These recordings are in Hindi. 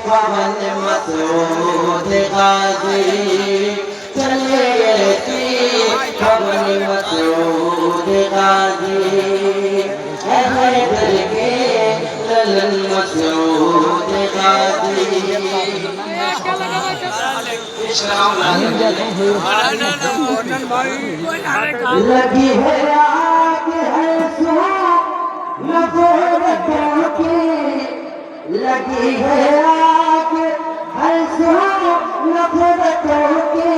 पवन मसूद गाजी चले की पवन मसूद गाजी हैदर के ललन मसूद गाजी लगी है आग है सो नफरतों की लगी है आग है सो नफरतों की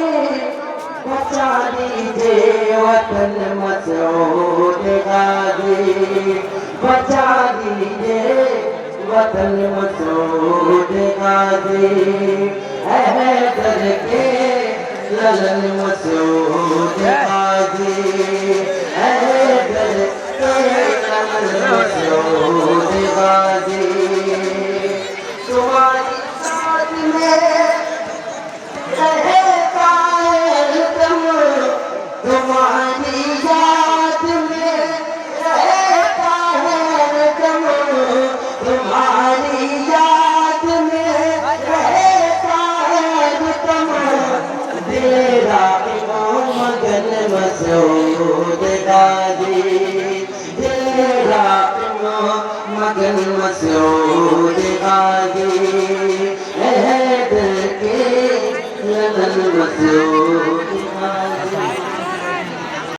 बचा दीजिए वतन मसूद गाजी बचा दीजिए वतन मसूद गाजी हैदर के ललन मसूद गाजी हैदर के ललन मसूद गाजी तुम्हारी साथ में रहता है दम तुम्हारी याद में रहता है दम तुम्हारी याद में रहता है दम तेरा मगन मसूद गाजी तेरा मगन मसूद गाजी हैदर के ललन मसूद